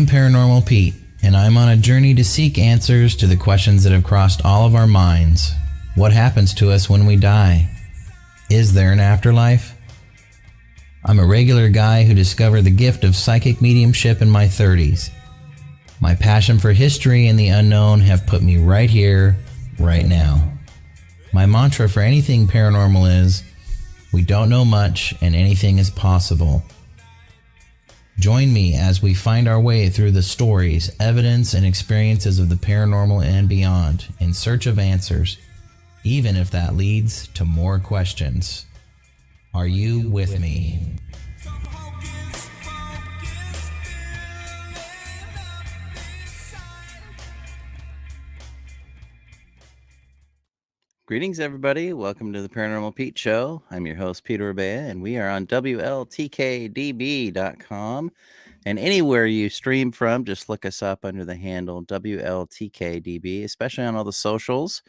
I'm Paranormal Pete, and I'm on a journey to seek answers to the questions that have crossed all of our minds. What happens to us when we die? Is there an afterlife? I'm a regular guy who discovered the gift of psychic mediumship in my 30s. My passion for history and the unknown have put me right here, right now. My mantra for anything paranormal is, we don't know much and anything is possible. Join me as we find our way through the stories, evidence, and experiences of the paranormal and beyond in search of answers, even if that leads to more questions. Are you with me? Greetings, everybody. Welcome to the Paranormal Pete Show. I'm your host, Peter Rebea, and we are on WLTK-DB.com. And anywhere you stream from, just look us up under the handle WLTK-DB, especially on all the socials.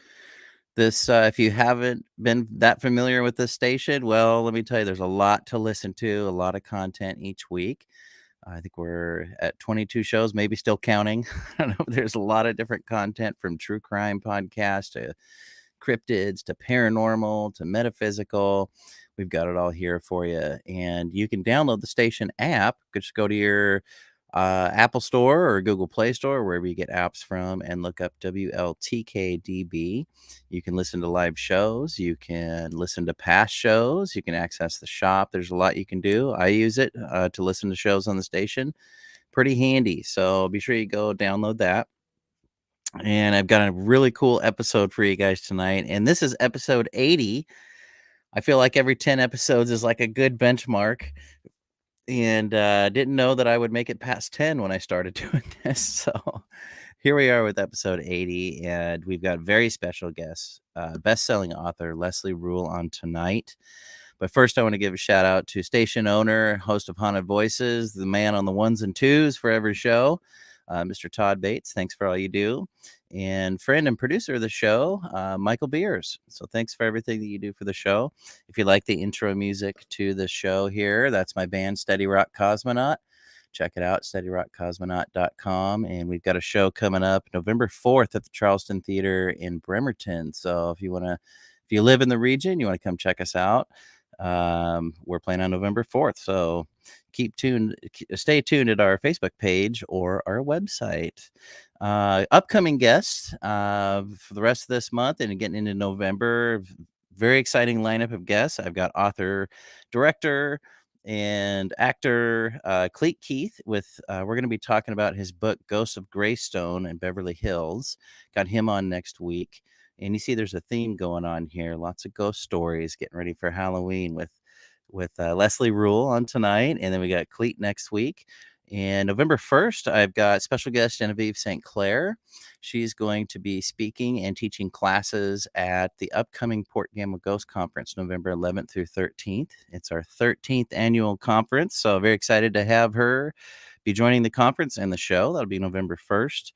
This, if you haven't been that familiar with this station, well, let me tell you, there's a lot to listen to, a lot of content each week. I think we're at 22 shows, maybe still counting. I don't know. There's a lot of different content from true crime podcasts to cryptids to paranormal to metaphysical. We've got it all here for you, and you can download the station app. Just go to your Apple Store or Google Play Store, wherever you get apps from, and look up WLTK-DB. You can listen to live shows. You can listen to past shows. You can access the shop. There's a lot you can do. I use it to listen to shows on the station. Pretty handy. So be sure you go download that. And I've got a really cool episode for you guys tonight. And this is episode 80. I feel like every 10 episodes is like a good benchmark. And didn't know that I would make it past 10 when I started doing this. So here we are with episode 80. And we've got very special guests, best-selling author Leslie Rule on tonight. But first, I want to give a shout out to station owner, host of Haunted Voices, the man on the ones and twos for every show, Mr. Todd Bates. Thanks for all you do. And friend and producer of the show, Michael Beers. So thanks for everything that you do for the show. If you like the intro music to the show here, that's my band, Steady Rock Cosmonaut. Check it out, steadyrockcosmonaut.com. And we've got a show coming up November 4th at the Charleston Theater in Bremerton. So if you live in the region, you want to come check us out. We're playing on November 4th. So stay tuned at our Facebook page or our website. Upcoming guests for the rest of this month and getting into November, very exciting lineup of guests. I've got author, director, and actor Cleet Keith we're going to be talking about his book Ghosts of Greystone and Beverly Hills. Got him on next week. And you see there's a theme going on here. Lots of ghost stories, getting ready for Halloween with Leslie Rule on tonight. And then we got Cleet next week. And November 1st, I've got special guest Genevieve St. Clair. She's going to be speaking and teaching classes at the upcoming Port Gamble Ghost Conference, November 11th through 13th. It's our 13th annual conference, so very excited to have her be joining the conference and the show. That'll be November 1st.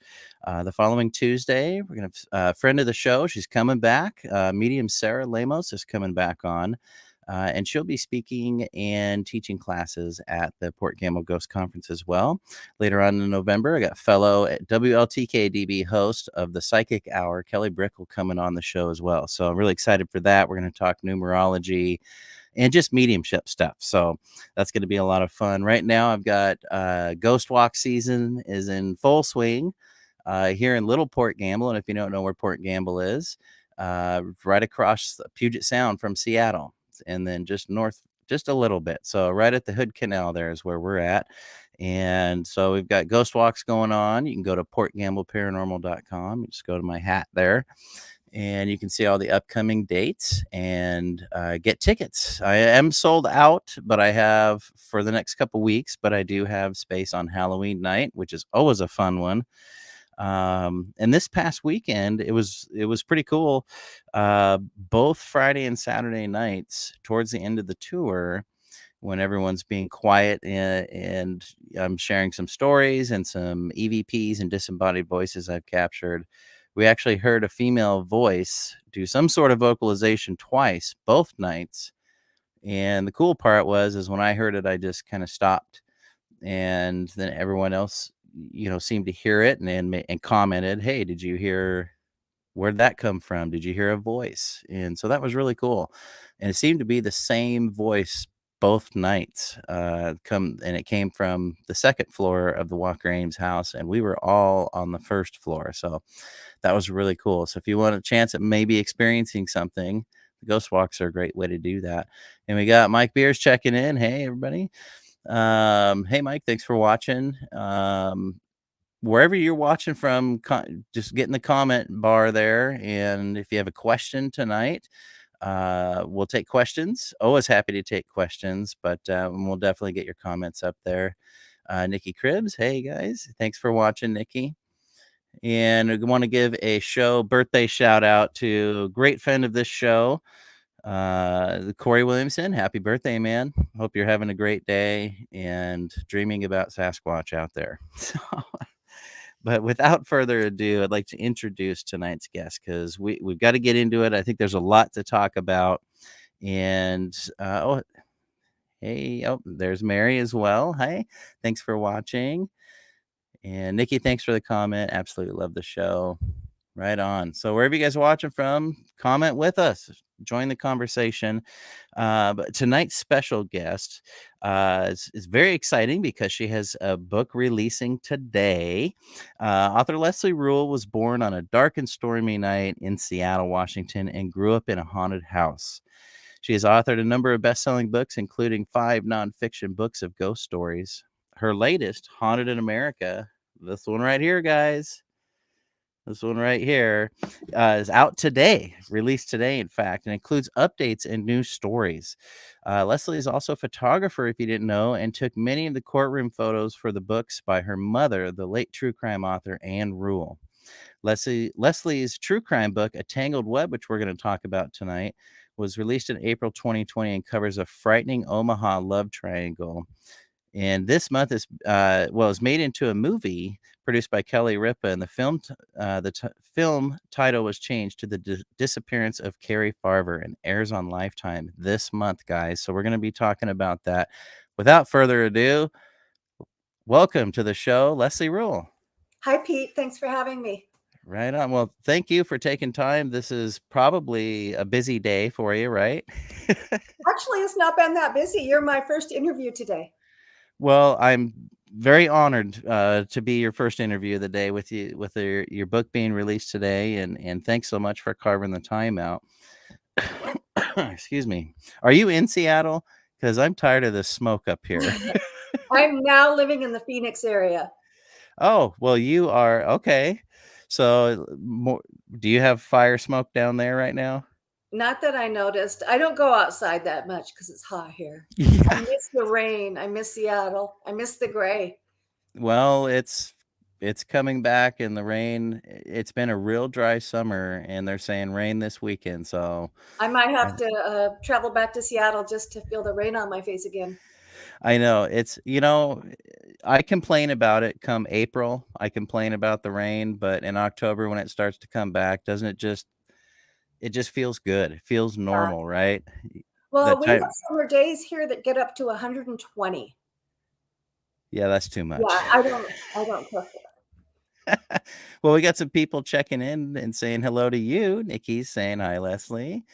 The following Tuesday, we're going to have a friend of the show. She's coming back. Medium Sarah Lamos is coming back on. And she'll be speaking and teaching classes at the Port Gamble Ghost Conference as well. Later on in November, I got fellow WLTK-DB host of the Psychic Hour, Kelly Ripa, coming on the show as well. So I'm really excited for that. We're going to talk numerology and just mediumship stuff. So that's going to be a lot of fun. Right now, I've got Ghost Walk season is in full swing here in Little Port Gamble. And if you don't know where Port Gamble is, right across Puget Sound from Seattle. And then just north, just a little bit. So right at the Hood Canal there is where we're at. And so we've got ghost walks going on. You can go to portgambleparanormal.com. You just go to my hat there. And you can see all the upcoming dates and get tickets. I am sold out, but I have for the next couple weeks. But I do have space on Halloween night, which is always a fun one. And this past weekend, it was pretty cool. Both Friday and Saturday nights, towards the end of the tour, when everyone's being quiet and I'm sharing some stories and some EVPs and disembodied voices I've captured, we actually heard a female voice do some sort of vocalization twice, both nights. And the cool part is when I heard it, I just kind of stopped. And then everyone else seemed to hear it and commented, "Hey, did you hear where'd that come from? Did you hear a voice?" And so that was really cool. And it seemed to be the same voice both nights. It came from the second floor of the Walker Ames house, and we were all on the first floor. So that was really cool. So if you want a chance at maybe experiencing something, the ghost walks are a great way to do that. And we got Mike Beers checking in. Hey, everybody. Hey, Mike, thanks for watching. Wherever you're watching from, just get in the comment bar there. And if you have a question tonight, we'll take questions. Always happy to take questions, but we'll definitely get your comments up there. Nikki Cribbs, hey guys, thanks for watching, Nikki. And we want to give a birthday shout out to a great friend of this show, Corey Williamson. Happy birthday, man. Hope you're having a great day and dreaming about Sasquatch out there. But without further ado, I'd like to introduce tonight's guest because we've got to get into it. I think there's a lot to talk about. And there's Mary as well. Hi, thanks for watching. And Nikki, thanks for the comment. Absolutely love the show. Right on. So wherever you guys are watching from, comment with us. Join the conversation. But tonight's special guest is very exciting because she has a book releasing today. Author Leslie Rule was born on a dark and stormy night in Seattle, Washington, and grew up in a haunted house. She has authored a number of best-selling books, including 5 nonfiction books of ghost stories. Her latest, Haunted in America, this one right here, guys. This one right here is out today, released today, in fact, and includes updates and new stories. Leslie is also a photographer, if you didn't know, and took many of the courtroom photos for the books by her mother, the late true crime author Anne Rule. Leslie's true crime book, A Tangled Web, which we're going to talk about tonight, was released in April 2020 and covers a frightening Omaha love triangle. And this month is made into a movie produced by Kelly Ripa, and the film title was changed to The Disappearance of Cari Farver and airs on Lifetime this month, guys. So we're going to be talking about that. Without further ado, welcome to the show, Leslie Rule. Hi, Pete. Thanks for having me. Right on. Well, thank you for taking time. This is probably a busy day for you, right? Actually, it's not been that busy. You're my first interview today. Well, I'm very honored to be your first interview of the day with you, with your book being released today, and thanks so much for carving the time out. Excuse me. Are you in Seattle? Because I'm tired of this smoke up here. I'm now living in the Phoenix area. Oh, well, you are okay. So, do you have fire smoke down there right now? Not that I noticed. I don't go outside that much because it's hot here. Yeah. I miss the rain. I miss Seattle. I miss the gray. Well, it's coming back, and the rain. It's been a real dry summer, and they're saying rain this weekend. So I might have to travel back to Seattle just to feel the rain on my face again. I know it's, I complain about it come April. I complain about the rain, but in October when it starts to come back, doesn't it just feels good. It feels normal, right? Well, we have summer days here that get up to 120. Yeah, that's too much. Yeah, I don't cook it. Well, we got some people checking in and saying hello to you. Nikki's saying hi, Leslie.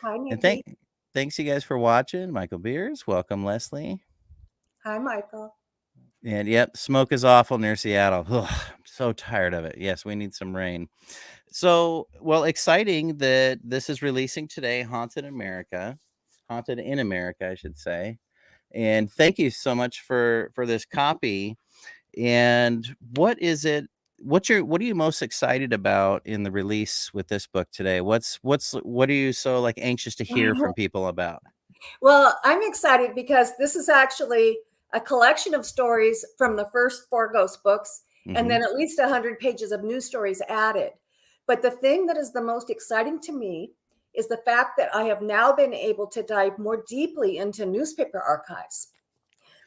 Hi, Nikki. And thanks you guys for watching. Michael Beers, welcome, Leslie. Hi, Michael. And yep, smoke is awful near Seattle. Ugh, I'm so tired of it. Yes, we need some rain. So, well, exciting that this is releasing today, Haunted in America, I should say. And thank you so much for this copy. And what is it? What are you most excited about in the release with this book today? What are you so anxious to hear from people about? Well, I'm excited because this is actually a collection of stories from the first 4 ghost books, and then at least 100 pages of new stories added. But the thing that is the most exciting to me is the fact that I have now been able to dive more deeply into newspaper archives.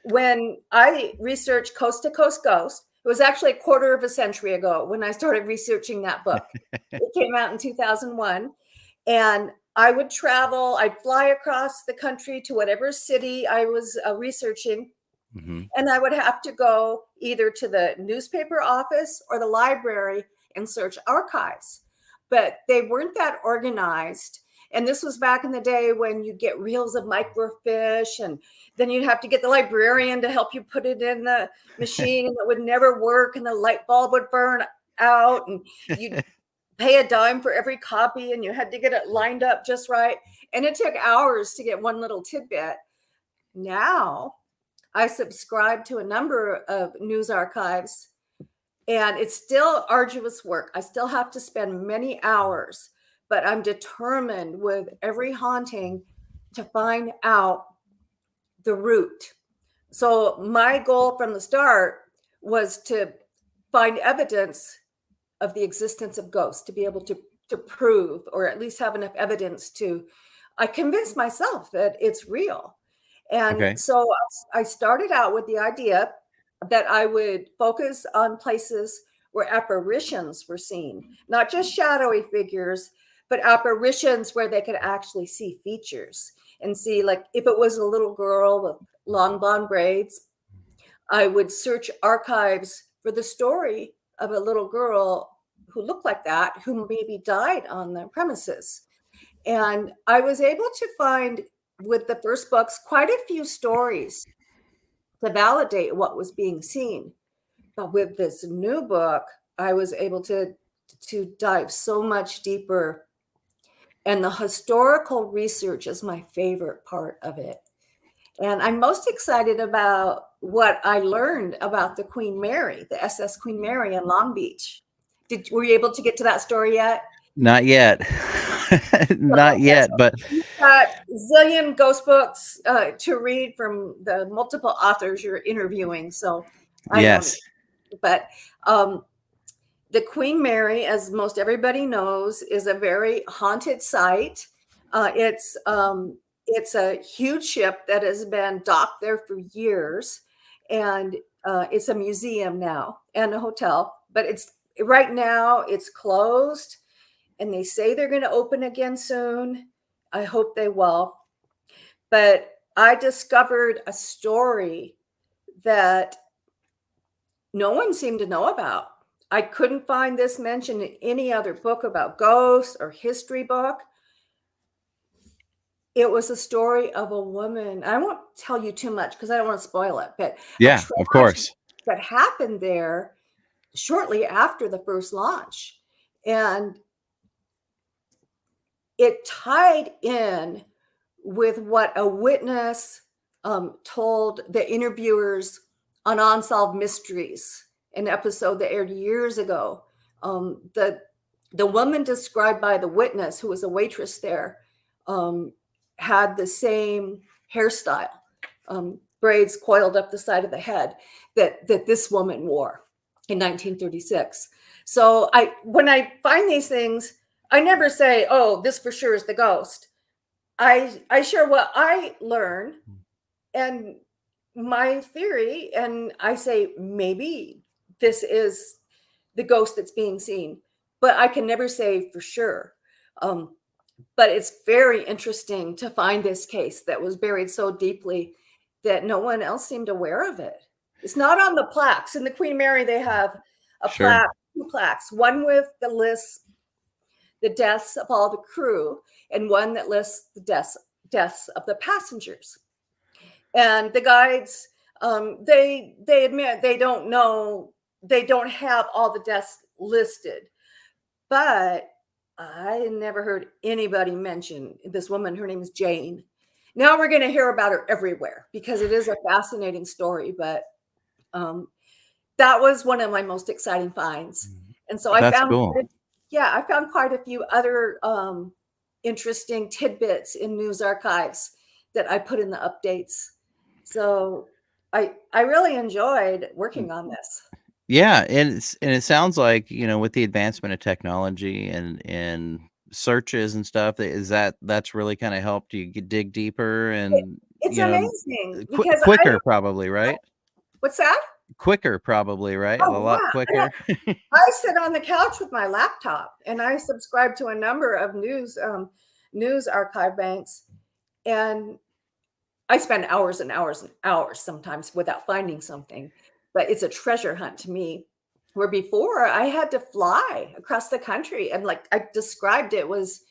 When I researched Coast to Coast Ghost, it was actually a quarter of a century ago when I started researching that book. It came out in 2001. And I would travel, I'd fly across the country to whatever city I was researching. Mm-hmm. And I would have to go either to the newspaper office or the library and search archives. But they weren't that organized. And this was back in the day when you get reels of microfiche, and then you'd have to get the librarian to help you put it in the machine, and it would never work, and the light bulb would burn out, and you'd pay a dime for every copy, and you had to get it lined up just right. And it took hours to get one little tidbit. Now I subscribe to a number of news archives, and it's still arduous work. I still have to spend many hours, but I'm determined with every haunting to find out the root. So my goal from the start was to find evidence of the existence of ghosts, to be able to prove, or at least have enough evidence to convince myself that it's real. And so I started out with the idea that I would focus on places where apparitions were seen, not just shadowy figures, but apparitions where they could actually see features and see, like, if it was a little girl with long blonde braids, I would search archives for the story of a little girl who looked like that, who maybe died on the premises. And I was able to find, with the first books, quite a few stories to validate what was being seen. But with this new book, I was able to dive so much deeper. And the historical research is my favorite part of it. And I'm most excited about what I learned about the Queen Mary, the SS Queen Mary in Long Beach. Were you able to get to that story yet? Not yet. Not yet, but you've got a zillion ghost books to read from the multiple authors you're interviewing. So I yes, know. But the Queen Mary, as most everybody knows, is a very haunted site. It's a huge ship that has been docked there for years, and it's a museum now and a hotel. But right now it's closed, and they say they're going to open again soon. I hope they will. But I discovered a story that no one seemed to know about. I couldn't find this mentioned in any other book about ghosts or history book. It was a story of a woman. I won't tell you too much because I don't want to spoil it, but yeah, of course. that happened there shortly after the first launch. And it tied in with what a witness told the interviewers on Unsolved Mysteries, an episode that aired years ago. The woman described by the witness, who was a waitress there, had the same hairstyle, braids coiled up the side of the head that this woman wore in 1936. So when I find these things, I never say, oh, this for sure is the ghost. I share what I learn and my theory, and I say, maybe this is the ghost that's being seen, but I can never say for sure. But it's very interesting to find this case that was buried so deeply that no one else seemed aware of it. It's not on the plaques. In the Queen Mary, they have a plaque, two plaques, one with the lists the deaths of all the crew, and one that lists the deaths of the passengers. And the guides, they admit they don't know, they don't have all the deaths listed. But I never heard anybody mention this woman. Her name is Jane. Now we're going to hear about her everywhere because it is a fascinating story. But that was one of my most exciting finds. And so I found cool. I found quite a few other interesting tidbits in news archives that I put in the updates. So I really enjoyed working on this. Yeah, and it sounds like, with the advancement of technology and searches and stuff, that's really kind of helped you dig deeper and it's amazing because quicker, probably, right? What's that? Quicker, probably, right? Oh, a lot quicker. I sit on the couch with my laptop and I subscribe to a number of news archive banks, and I spend hours and hours and hours sometimes without finding something, but it's a treasure hunt to me. Where before I had to fly across the country, and like I described, it was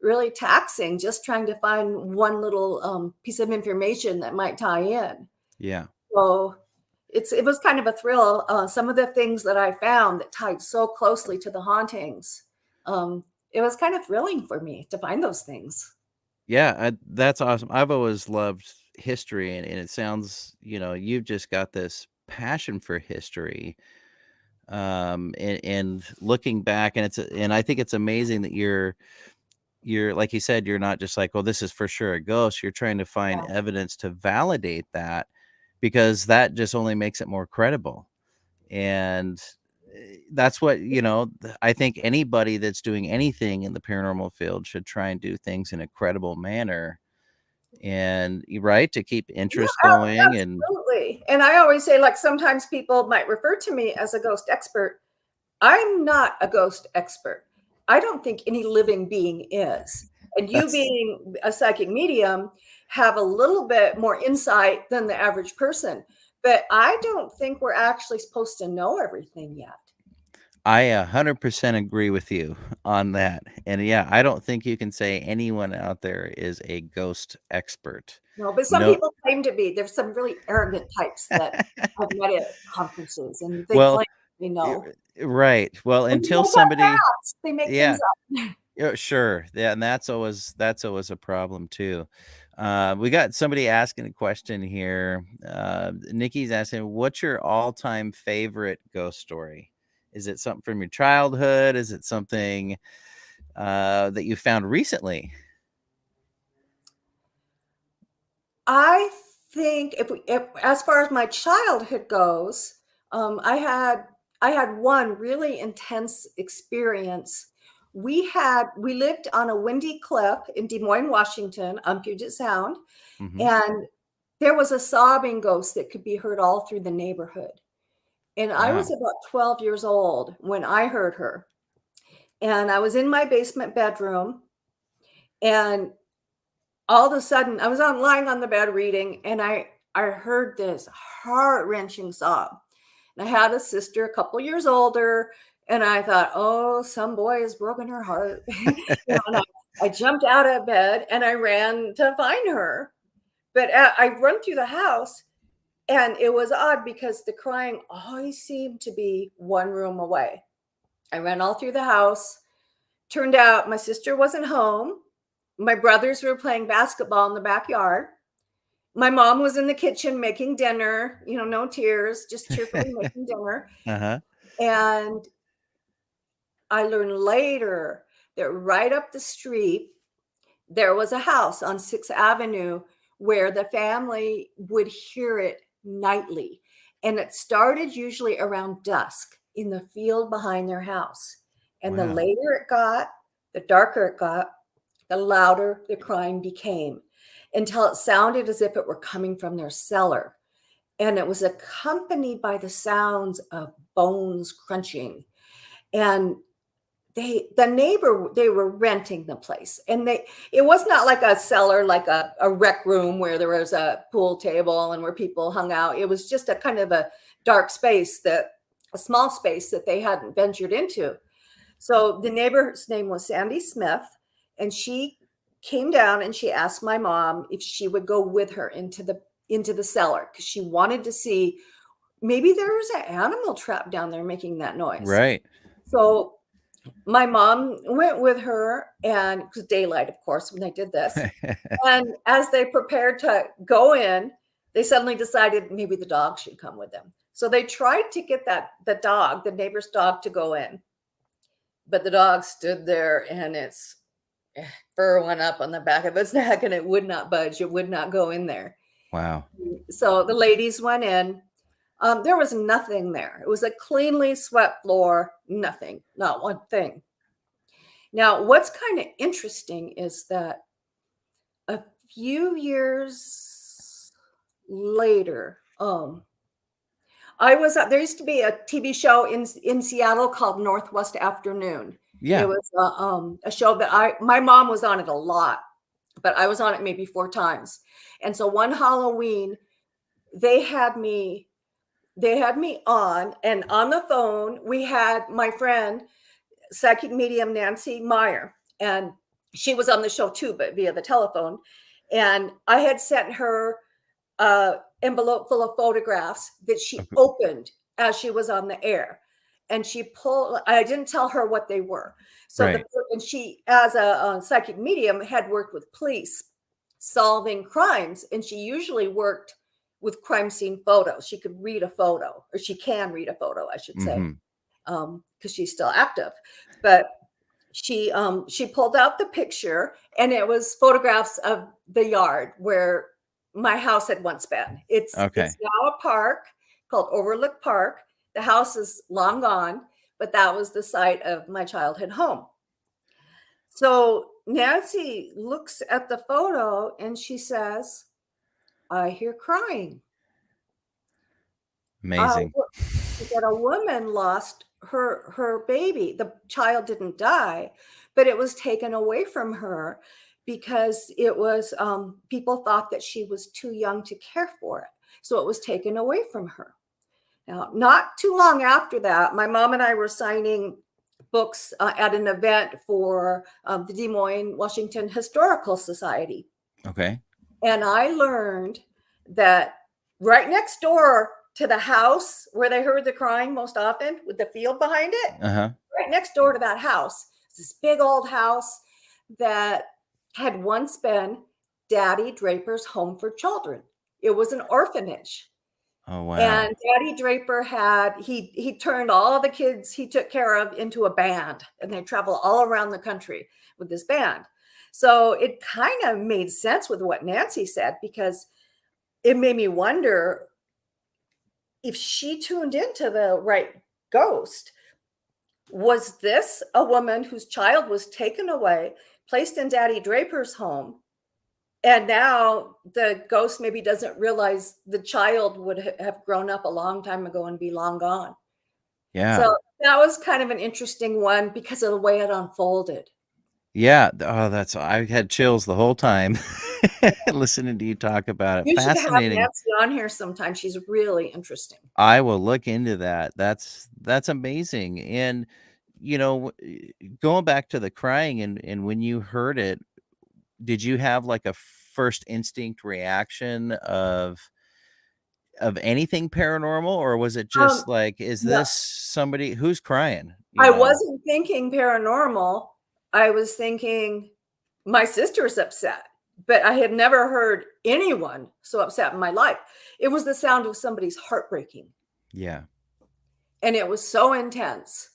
really taxing just trying to find one little piece of information that might tie in. Yeah. So it was kind of a thrill. Some of the things that I found that tied so closely to the hauntings, it was kind of thrilling for me to find those things. Yeah, that's awesome. I've always loved history, and it sounds, you've just got this passion for history. And looking back, and I think it's amazing that you're like you said, you're not just like, well, this is for sure a ghost. You're trying to find Yeah. evidence to validate that, because that just only makes it more credible. And that's what, I think anybody that's doing anything in the paranormal field should try and do things in a credible manner, and right, to keep Yeah, interest going. And absolutely. And I always say, like, sometimes people might refer to me as a ghost expert. I'm not a ghost expert. I don't think any living being is. And you that's being a psychic medium have a little bit more insight than the average person. But I don't think we're actually supposed to know everything yet. I 100% agree with you on that. And yeah, I don't think you can say anyone out there is a ghost expert. No, but some No. people claim to be. There's some really arrogant types that I've met at conferences, and they Well, claim they know. right. Well, And you until know what? somebody, They make yeah, things up. yeah, sure. Yeah, and that's always a problem too. We got somebody asking a question here. Nikki's asking, what's your all-time favorite ghost story? Is it something from your childhood? Is it something that you found recently? I think if as far as my childhood goes, I had one really intense experience. We lived on a windy cliff in Des Moines, Washington, on Puget Sound, Hmm. and there was a sobbing ghost that could be heard all through the neighborhood. And I was Wow. about 12 years old when I heard her. And I was in my basement bedroom, and all of a sudden I was lying on the bed reading, and I heard this heart-wrenching sob. And I had a sister a couple years older, and I thought, oh, some boy has broken her heart. And I jumped out of bed and I ran to find her. But I run through the house, and it was odd because the crying always seemed to be one room away. I ran all through the house. Turned out my sister wasn't home. My brothers were playing basketball in the backyard. My mom was in the kitchen making dinner, no tears, just cheerfully making dinner. Uh-huh. And I learned later that right up the street, there was a house on 6th Avenue where the family would hear it nightly. And it started usually around dusk in the field behind their house. And the Wow. later it got, the darker it got, the louder the crying became, until it sounded as if it were coming from their cellar. And it was accompanied by the sounds of bones crunching. And they were renting the place, and it was not like a cellar, like a rec room where there was a pool table and where people hung out. It was just a kind of a dark space, a small space that they hadn't ventured into. So the neighbor's name was Sandy Smith, and she came down and she asked my mom if she would go with her into the cellar, because she wanted to see, maybe there was an animal trapped down there making that noise. Right. So my mom went with her, and it was daylight, of course, when they did this. And as they prepared to go in, they suddenly decided maybe the dog should come with them. So they tried to get the neighbor's dog, to go in. But the dog stood there, and its fur went up on the back of its neck, and it would not budge. It would not go in there. Wow. So the ladies went in. There was nothing there. It was a cleanly swept floor, nothing, not one thing. Now, what's kind of interesting is that a few years later, there used to be a TV show in Seattle called Northwest Afternoon. Yeah. It was a show that my mom was on it a lot. but I was on it maybe 4 times. And so one Halloween, they had me on, and on the phone, we had my friend, psychic medium Nancy Meyer, and she was on the show too, but via the telephone. And I had sent her an envelope full of photographs that she opened as she was on the air. And I didn't tell her what they were. So Right. and she, as a psychic medium, had worked with police solving crimes. And she usually worked with crime scene photos. She could read a photo, or she can read a photo, I should say, because she's still active. But she pulled out the picture, and it was photographs of the yard where my house had once been. It's now a park called Overlook Park. The house is long gone, but that was the site of my childhood home. So Nancy looks at the photo and she says, I hear crying. Amazing. She said a woman lost her baby. The child didn't die, but it was taken away from her because it was people thought that she was too young to care for it. So it was taken away from her. Now, not too long after that, my mom and I were signing books at an event for the Des Moines, Washington Historical Society. Okay. And I learned that right next door to the house where they heard the crying most often, with the field behind it, right next door to that house, this big old house that had once been Daddy Draper's home for children. It was an orphanage. Oh, wow. And Daddy Draper he turned all the kids he took care of into a band, and they travel all around the country with this band. So it kind of made sense with what Nancy said, because it made me wonder if she tuned into the right ghost. Was this a woman whose child was taken away, placed in Daddy Draper's home, and now the ghost maybe doesn't realize the child would have grown up a long time ago and be long gone? Yeah. So that was kind of an interesting one because of the way it unfolded. Yeah. Oh, I had chills the whole time listening to you talk about it. You should have Fascinating. Nancy on here sometime. She's really interesting. I will look into that. That's amazing. And going back to the crying, and when you heard it, did you have like a first instinct reaction of anything paranormal, or was it just like, is this somebody who's crying? I wasn't thinking paranormal. I was thinking my sister's upset, but I had never heard anyone so upset in my life. It was the sound of somebody's heart breaking. Yeah. And it was so intense.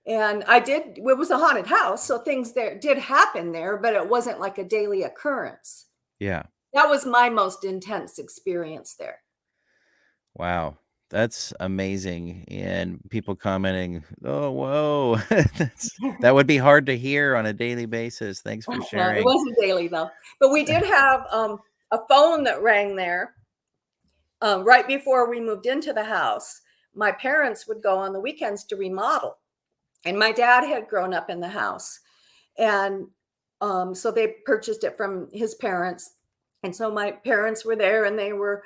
And it was a haunted house, so things there did happen there, but it wasn't like a daily occurrence. Yeah. That was my most intense experience there. Wow. That's amazing. And people commenting, oh, whoa, that would be hard to hear on a daily basis. Thanks for sharing. It wasn't daily though, but we did have a phone that rang there right before we moved into the house. My parents would go on the weekends to remodel, and my dad had grown up in the house, and so they purchased it from his parents. And so my parents were there, and they were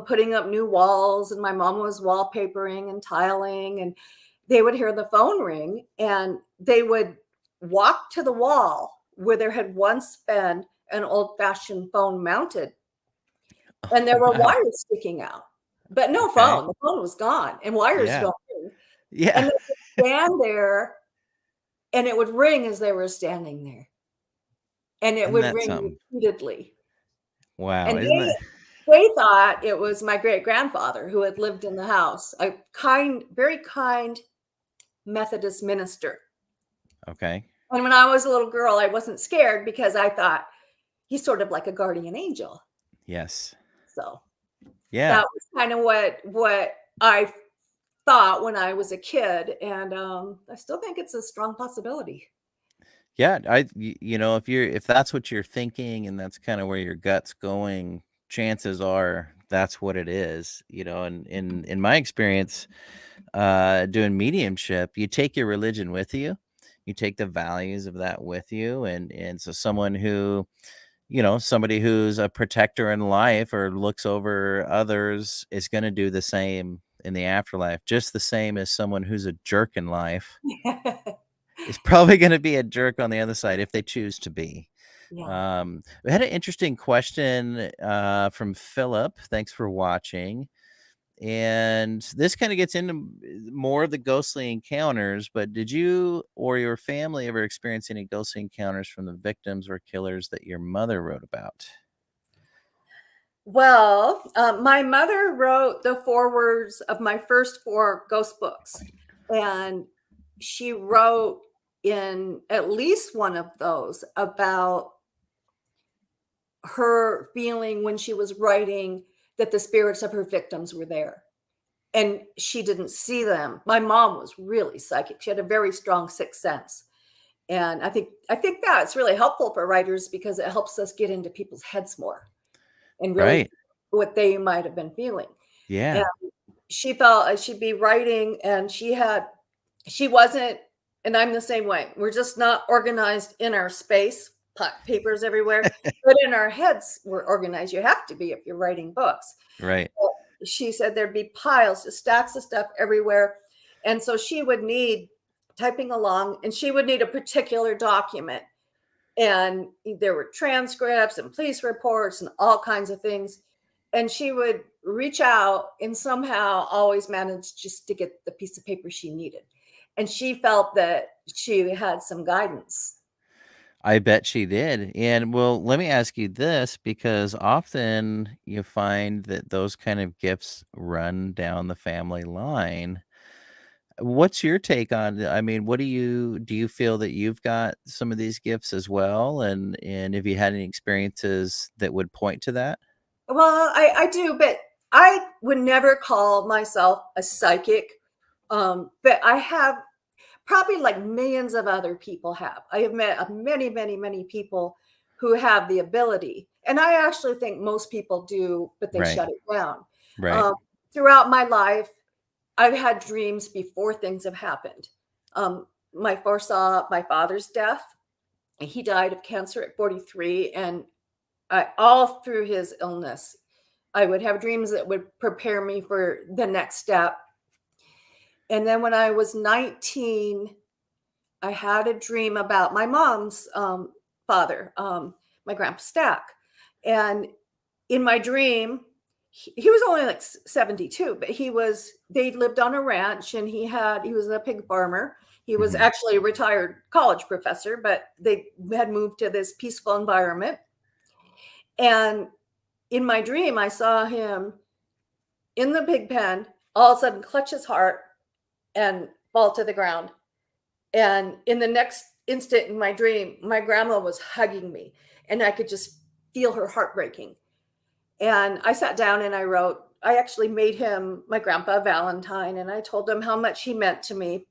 putting up new walls, and my mom was wallpapering and tiling, and they would hear the phone ring, and they would walk to the wall where there had once been an old-fashioned phone mounted, and there were wires sticking out, but no phone. The phone was gone, and wires don't ring. Yeah. And they would stand there, and it would ring as they were standing there, and it would ring repeatedly. Wow. And they thought it was my great-grandfather who had lived in the house, a very kind Methodist minister. Okay. And when I was a little girl, I wasn't scared because I thought he's sort of like a guardian angel. Yes. So yeah, that was kind of what I thought when I was a kid. And I still think it's a strong possibility. Yeah. If that's what you're thinking and that's kind of where your gut's going, chances are that's what it is, and in my experience, doing mediumship, you take your religion with you, you take the values of that with you. And so someone who, somebody who's a protector in life or looks over others is going to do the same in the afterlife, just the same as someone who's a jerk in life is probably going to be a jerk on the other side if they choose to be. Yeah. We had an interesting question from Philip. Thanks for watching. And this kind of gets into more of the ghostly encounters, but did you or your family ever experience any ghostly encounters from the victims or killers that your mother wrote about? Well, my mother wrote the forewords of my first 4 ghost books, and she wrote in at least one of those about her feeling when she was writing that the spirits of her victims were there. And she didn't see them. My mom was really psychic. She had a very strong sixth sense. And I think that's really helpful for writers because it helps us get into people's heads more and really Right. what they might have been feeling. Yeah. And she felt like she'd be writing and she wasn't, and I'm the same way. We're just not organized in our space, papers everywhere, but in our heads, we're organized. You have to be if you're writing books. Right. She said there'd be piles, just stacks of stuff everywhere. And so she would need typing along and she would need a particular document. And there were transcripts and police reports and all kinds of things. And she would reach out and somehow always manage just to get the piece of paper she needed. And she felt that she had some guidance. I bet she did. And well, let me ask you this, because often you find that those kind of gifts run down the family line. What's your take on, I mean, what do you feel that you've got some of these gifts as well? And have you had any experiences that would point to that? Well, I do, but I would never call myself a psychic. But I have probably like millions of other people have. I have met many, many, many people who have the ability. And I actually think most people do, but they Right. shut it down. Right. Um, Throughout my life, I've had dreams before things have happened. My foresaw my father's death. He died of cancer at 43. And all through his illness, I would have dreams that would prepare me for the next step. And then when I was 19, I had a dream about my mom's father, my grandpa Stack. And in my dream, he was only like 72, but they lived on a ranch and he was a pig farmer. He was Mhm. actually a retired college professor, but they had moved to this peaceful environment. And in my dream, I saw him in the pig pen, all of a sudden clutch his heart and fall to the ground. And in the next instant in my dream, my grandma was hugging me and I could just feel her heart breaking. And I sat down and I actually made him, my grandpa, a Valentine, and I told him how much he meant to me.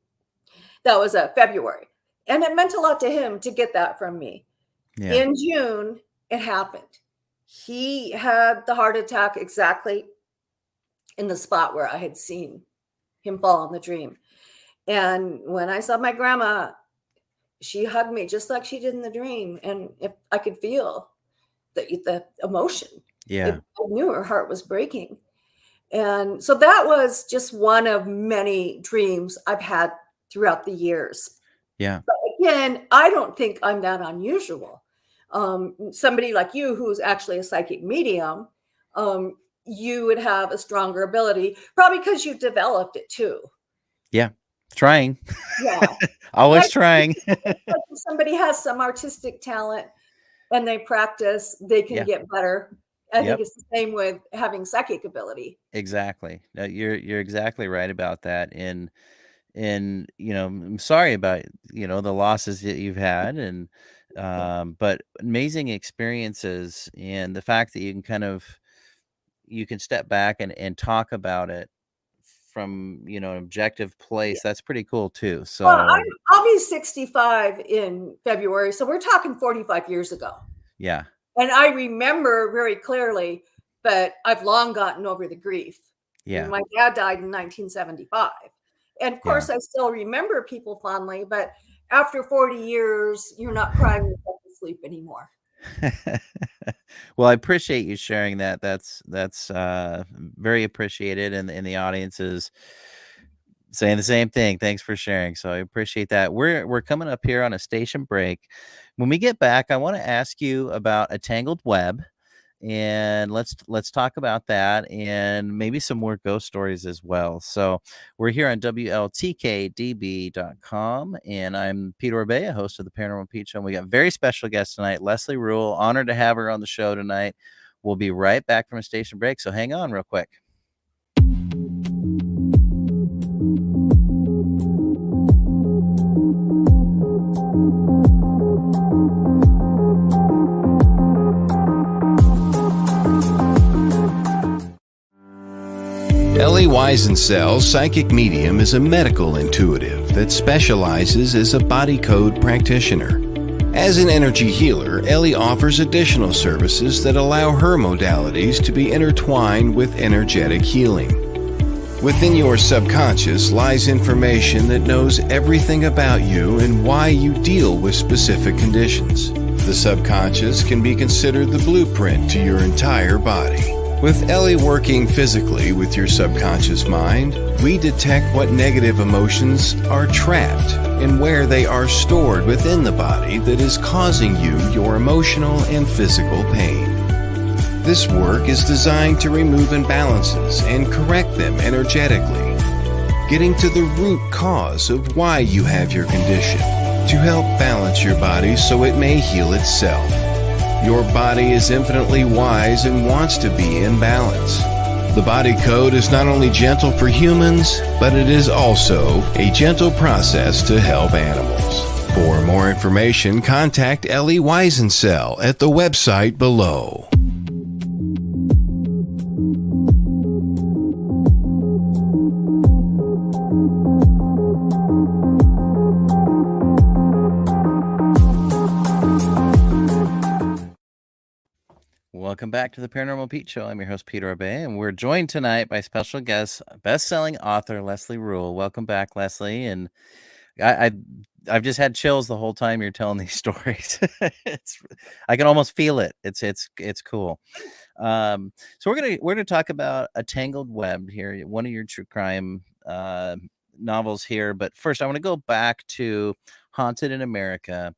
That was February. And it meant a lot to him to get that from me. Yeah. In June, it happened. He had the heart attack exactly in the spot where I had seen him fall in the dream. And when I saw my grandma, she hugged me just like she did in the dream. And if I could feel the emotion, Yeah. I knew her heart was breaking. And so that was just one of many dreams I've had throughout the years. Yeah. But again, I don't think I'm that unusual. Somebody like you, who's actually a psychic medium, you would have a stronger ability, probably because you've developed it too. Yeah. Trying. Yeah. Always Like, trying. like if somebody has some artistic talent and they practice, they can Yeah. get better. I think Yep. it's the same with having psychic ability. Exactly. No, you're exactly right about that. And I'm sorry about the losses that you've had, and but amazing experiences, and the fact that you can step back and talk about it from an objective Yeah. place. That's pretty cool too. Well, So I'll be 65 in February, so we're talking 45 years ago. yeah. And I remember very clearly, but I've long gotten over the grief. Yeah. My dad died in 1975. And of Yeah. course, I still remember people fondly, but after 40 years, you're not crying yourself to sleep anymore. Well, I appreciate you sharing that. That's very appreciated, and the audience is saying the same thing. Thanks for sharing. So I appreciate that. We're coming up here on a station break. When we get back, I want to ask you about a Tangled Web, and let's talk about that and maybe some more ghost stories as well. So we're here on WLTK-DB.com, and I'm Peter Orbea, host of the Paranormal Pete Show. And we got a very special guest tonight, Leslie Rule. Honored to have her on the show tonight. We'll be right back from a station break, so hang on real quick. Ellie Weisensell's psychic medium is a medical intuitive that specializes as a body code practitioner. As an energy healer, Ellie offers additional services that allow her modalities to be intertwined with energetic healing. Within your subconscious lies information that knows everything about you and why you deal with specific conditions. The subconscious can be considered the blueprint to your entire body. With Ellie working physically with your subconscious mind, we detect what negative emotions are trapped and where they are stored within the body that is causing you your emotional and physical pain. This work is designed to remove imbalances and correct them energetically, getting to the root cause of why you have your condition, to help balance your body so it may heal itself. Your body is infinitely wise and wants to be in balance. The body code is not only gentle for humans, but it is also a gentle process to help animals. For more information, contact Ellie Weisensell at the website below. Welcome back to the Paranormal Pete Show. I'm your host, Peter Orbea, and we're joined tonight by special guest, best-selling author Leslie Rule. Welcome back, Leslie. And I've just had chills the whole time you're telling these stories. I can almost feel it. It's cool. So we're gonna talk about A Tangled Web here, one of your true crime novels here. But first, I want to go back to Haunted in America.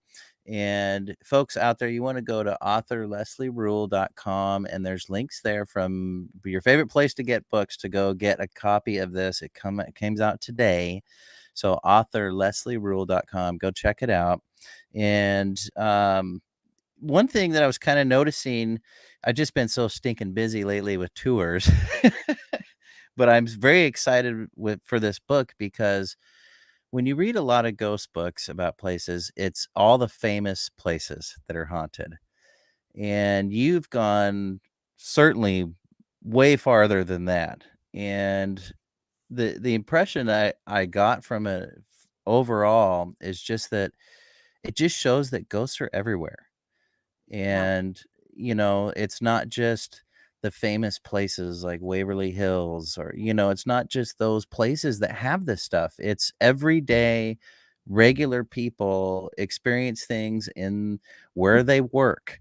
And folks out there, you want to go to authorleslierule.com, and there's links there from your favorite place to get books to go get a copy of this. It comes out today. So authorleslierule.com, go check it out. And one thing that I was kind of noticing, I've just been so stinking busy lately with tours, but I'm very excited for this book because when you read a lot of ghost books about places, it's all the famous places that are haunted. And you've gone certainly way farther than that. And the impression I got from it overall is just that it just shows that ghosts are everywhere. And, it's not just the famous places like Waverly Hills or, it's not just those places that have this stuff. It's everyday, regular people experience things in where they work,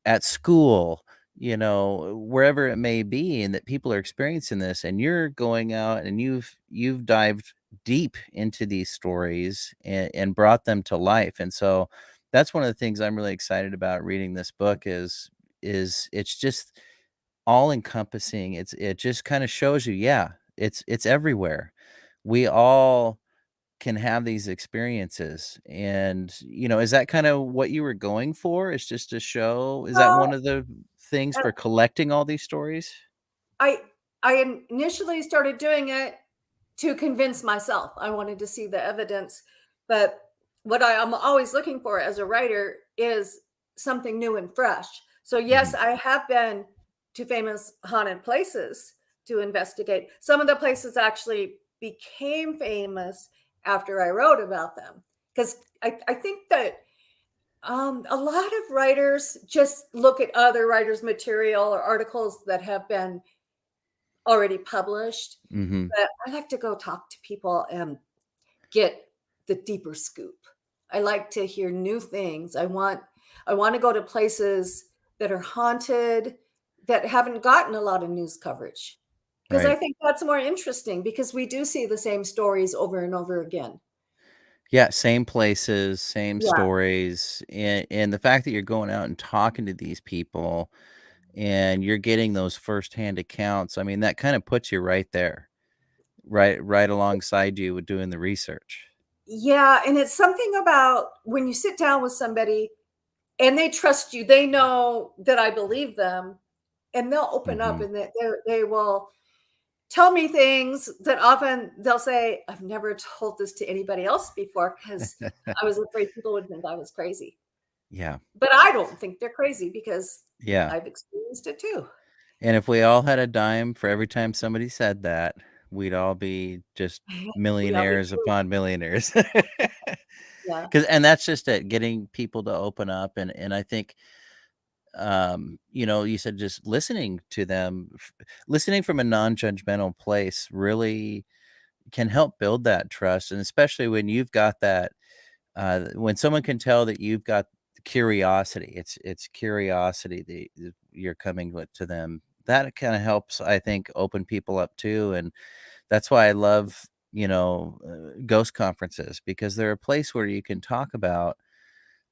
at school, wherever it may be, and that people are experiencing this. And you're going out and you've dived deep into these stories and brought them to life. And so that's one of the things I'm really excited about reading this book is it's just all encompassing. It just kind of shows you, it's everywhere. We all can have these experiences. And, is that kind of what you were going for? Is just to show, is that one of the things for collecting all these stories? I initially started doing it to convince myself. I wanted to see the evidence, but what I'm always looking for as a writer is something new and fresh. So yes, I have been to famous haunted places to investigate. Some of the places actually became famous after I wrote about them, because I think that a lot of writers just look at other writers' material or articles that have been already published. But I like to go talk to people and get the deeper scoop I like to hear new things. I want to go to places that are haunted, that haven't gotten a lot of news coverage. Because I Right. think that's more interesting, because we do see the same stories over and over again. Yeah, same places, same Yeah. stories, and the fact that you're going out and talking to these people and you're getting those firsthand accounts, I mean, that kind of puts you right there, right alongside you with doing the research. Yeah, and it's something about when you sit down with somebody and they trust you, they know that I believe them, and they'll open up, Mhm. and they will tell me things that often they'll say, "I've never told this to anybody else before because I was afraid people would think I was crazy." Yeah, But I don't think they're crazy because yeah, I've experienced it too. and if we all had a dime for every time somebody said that, we'd all be just We all be millionaires true. upon millionaires. Yeah. 'Cause and that's just it, getting people to open up, and I think, you said just listening to them, listening from a non-judgmental place really can help build that trust, and especially when you've got that, when someone can tell that you've got curiosity, it's curiosity that you're coming with to them. That kind of helps, I think, open people up too, and that's why I love, ghost conferences, because they're a place where you can talk about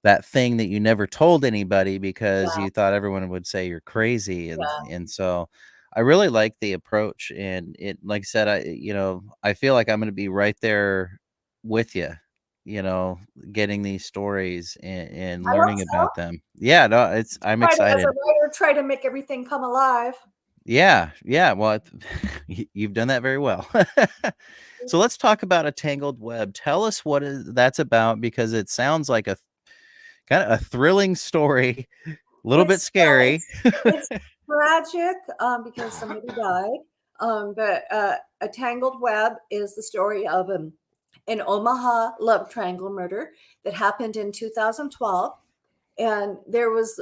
that thing that you never told anybody because Yeah. you thought everyone would say you're crazy, and Yeah. so I really like the approach, and it, like I said, I feel like I'm gonna be right there with you, you know, getting these stories and I hope learning so. about them. Yeah, no, I'm Try to, as a excited. writer, try to make everything come alive. Yeah, yeah, well, you've done that very well. So let's talk about A Tangled Web. Tell us what that's about, because it sounds like a kinda a thrilling story, a little bit It's scary. it's tragic, because somebody died, but, A Tangled Web is the story of an Omaha love triangle murder that happened in 2012, and there was,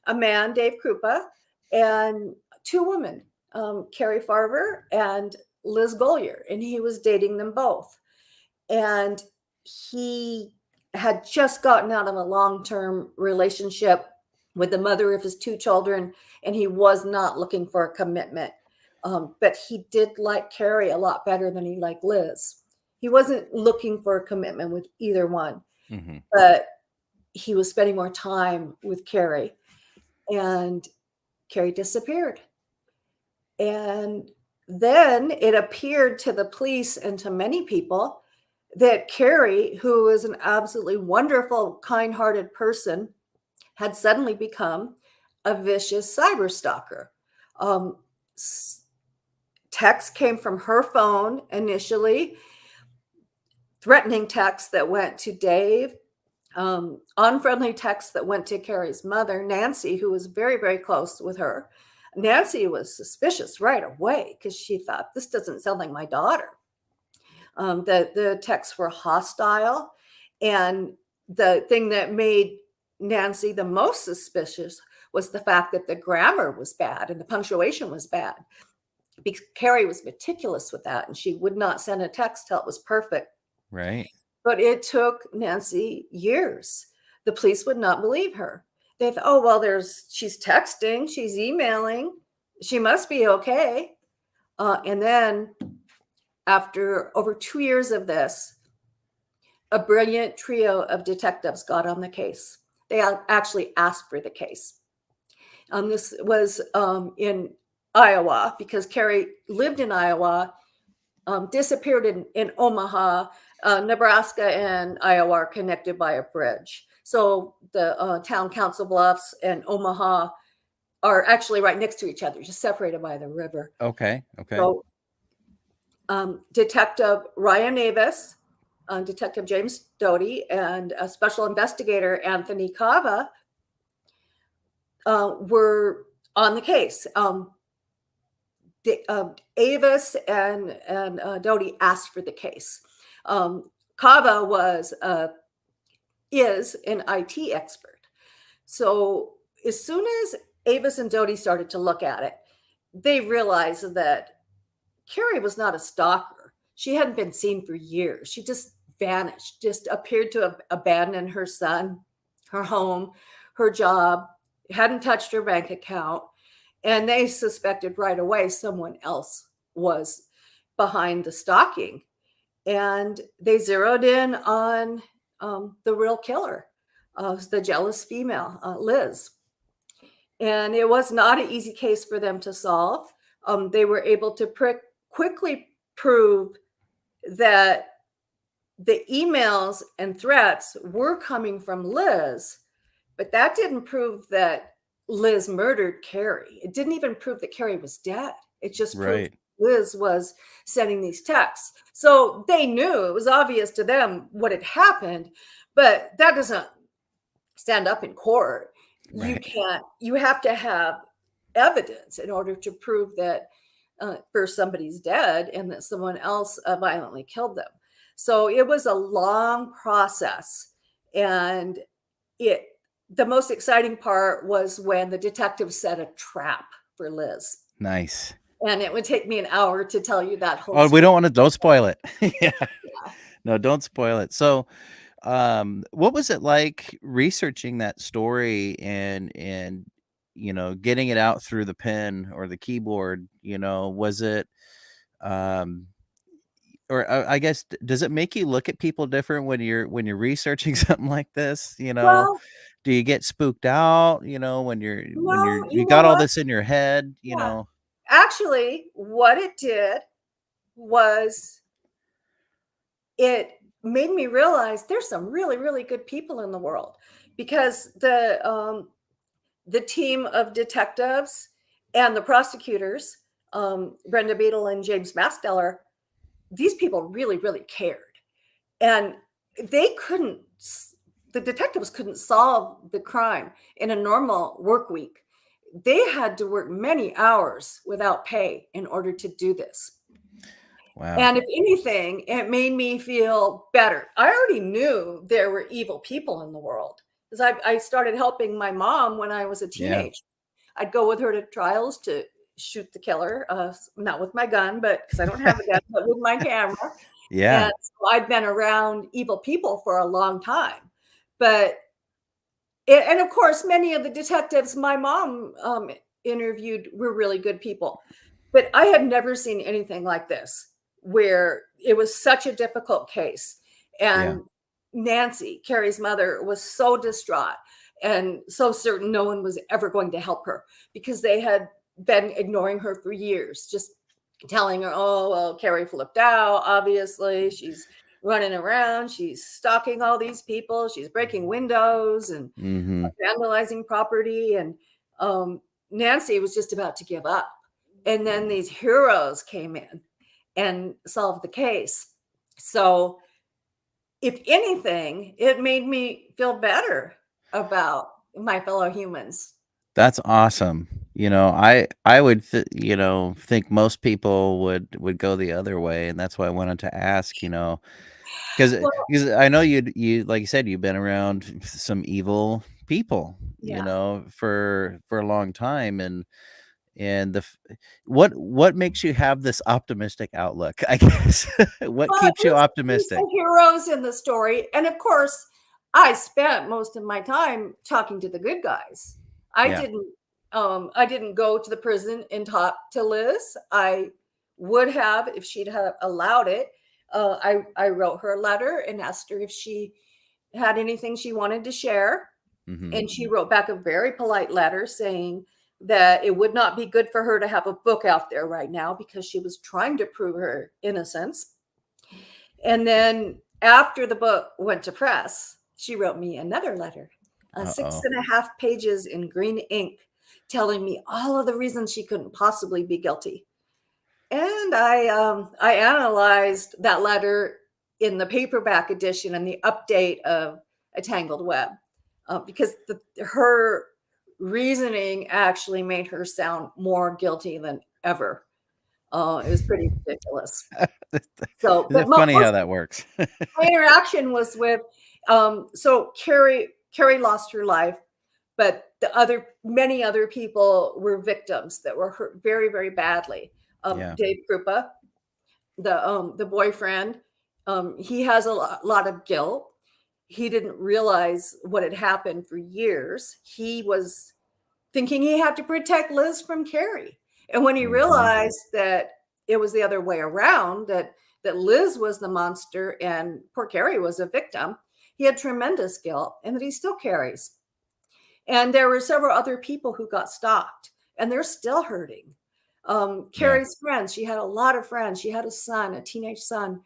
a man, Dave Krupa, and 2 women, Cari Farver and Liz Gollier, and he was dating them both. And he had just gotten out of a long-term relationship with the mother of his 2 children, and he was not looking for a commitment. But he did like Carrie a lot better than he liked Liz. He wasn't looking for a commitment with either one, Mhm. but he was spending more time with Carrie, and Carrie disappeared. And then it appeared to the police and to many people that Carrie, who is an absolutely wonderful, kind hearted person, had suddenly become a vicious cyber stalker. Um, Texts came from her phone initially, threatening texts that went to Dave, unfriendly texts that went to Carrie's mother, Nancy, who was very, very close with her. Nancy was suspicious right away because she thought, this doesn't sound like my daughter. The texts were hostile. And the thing that made Nancy the most suspicious was the fact that the grammar was bad and the punctuation was bad. Because Carrie was meticulous with that, and she would not send a text till it was perfect. Right. But it took Nancy years. The police would not believe her. They thought, oh, well, she's texting, she's emailing, she must be okay. And then after over 2 years of this, a brilliant trio of detectives got on the case. They actually asked for the case. This was in Iowa, because Carrie lived in Iowa, disappeared in Omaha. Nebraska and Iowa are connected by a bridge. So the town council bluffs and Omaha are actually right next to each other, just separated by the river. Okay, okay. So Detective Ryan Avis, Detective James Doty, and Special Investigator Anthony Cava were on the case. Avis and Doty asked for the case. Cava is an IT expert. So as soon as Avis and Doty started to look at it, they realized that Carrie was not a stalker. She hadn't been seen for years. She just vanished, just appeared to have abandoned her son, her home, her job, hadn't touched her bank account. And they suspected right away someone else was behind the stalking. And they zeroed in on the real killer, the jealous female, Liz. And it was not an easy case for them to solve. They were able to quickly prove that the emails and threats were coming from Liz, but that didn't prove that Liz murdered Cari. It didn't even prove that Cari was dead. It just proved Liz was sending these texts. So they knew, it was obvious to them what had happened, but that doesn't stand up in court. Right. You have to have evidence in order to prove that first somebody's dead and that someone else violently killed them. So it was a long process. And the most exciting part was when the detective set a trap for Liz. Nice. And it would take me an hour to tell you that whole Oh, story. we don't spoil it. Yeah. No, don't spoil it. So, what was it like researching that story and getting it out through the pen or the keyboard? Was it, or I guess, does it make you look at people different when you're researching something like this? Well, Do you get spooked out? When no, you you know got all what? this in your head? Yeah. Actually, what it did was it made me realize there's some really, really good people in the world, because the team of detectives and the prosecutors, Brenda Beadle and James Masteller, these people really, really cared. And the detectives couldn't solve the crime in a normal work week. They had to work many hours without pay in order to do this. Wow. And if anything, it made me feel better. I already knew there were evil people in the world, because I started helping my mom when I was a teenager. I'd go with her to trials to shoot the killer, not with my gun, but because I don't have a gun, but with my camera. Yeah. And so I'd been around evil people for a long time. And of course, many of the detectives my mom interviewed were really good people. But I had never seen anything like this, where it was such a difficult case. And Nancy, Cari's mother, was so distraught and so certain no one was ever going to help her, because they had been ignoring her for years, just telling her, oh, well, Cari flipped out. Obviously, she's running around. She's stalking all these people. She's breaking windows and vandalizing property. And Nancy was just about to give up. And then these heroes came in and solved the case. So if anything, it made me feel better about my fellow humans. That's awesome. I would think most people would go the other way, and that's why I wanted to ask, because I know you like you said, you've been around some evil people, for a long time, and what makes you have this optimistic outlook, I guess? What keeps you optimistic? There's heroes in the story, and of course, I spent most of my time talking to the good guys. I didn't go to the prison and talk to Liz. I would have if she'd have allowed it. I wrote her a letter and asked her if she had anything she wanted to share. And she wrote back a very polite letter saying that it would not be good for her to have a book out there right now, because she was trying to prove her innocence. And then after the book went to press, she wrote me another letter, 6.5 pages in green ink, telling me all of the reasons she couldn't possibly be guilty. And I analyzed that letter in the paperback edition and the update of A Tangled Web, because her reasoning actually made her sound more guilty than ever. It was pretty ridiculous. So, Isn't it funny how that works? My interaction was with, so Cari lost her life, but many other people were victims that were hurt very, very badly. Dave Krupa, the boyfriend, He has a lot of guilt. He didn't realize what had happened for years. He was thinking he had to protect Liz from Cari. And when he realized that it was the other way around, that Liz was the monster and poor Cari was a victim, he had tremendous guilt, and that he still carries. And there were several other people who got stalked, and they're still hurting. Cari's friends, she had a lot of friends. She had a son, a teenage son,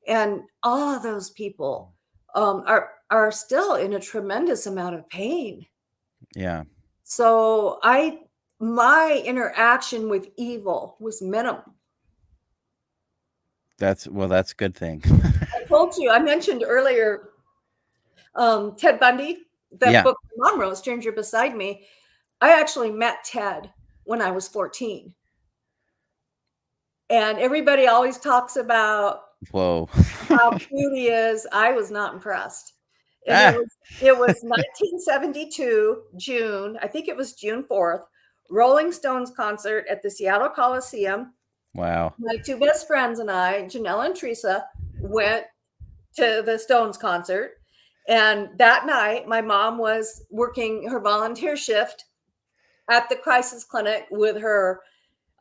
and all of those people are still in a tremendous amount of pain. Yeah. So my interaction with evil was minimal. That's a good thing. I told you, I mentioned earlier, Ted Bundy, that book my mom wrote, Stranger Beside Me. I actually met Ted when I was 14. And everybody always talks about how cute he is. I was not impressed. And it was 1972, June, I think it was June 4th, Rolling Stones concert at the Seattle Coliseum. Wow. My two best friends and I, Janelle and Teresa, went to the Stones concert. And that night, my mom was working her volunteer shift at the crisis clinic with her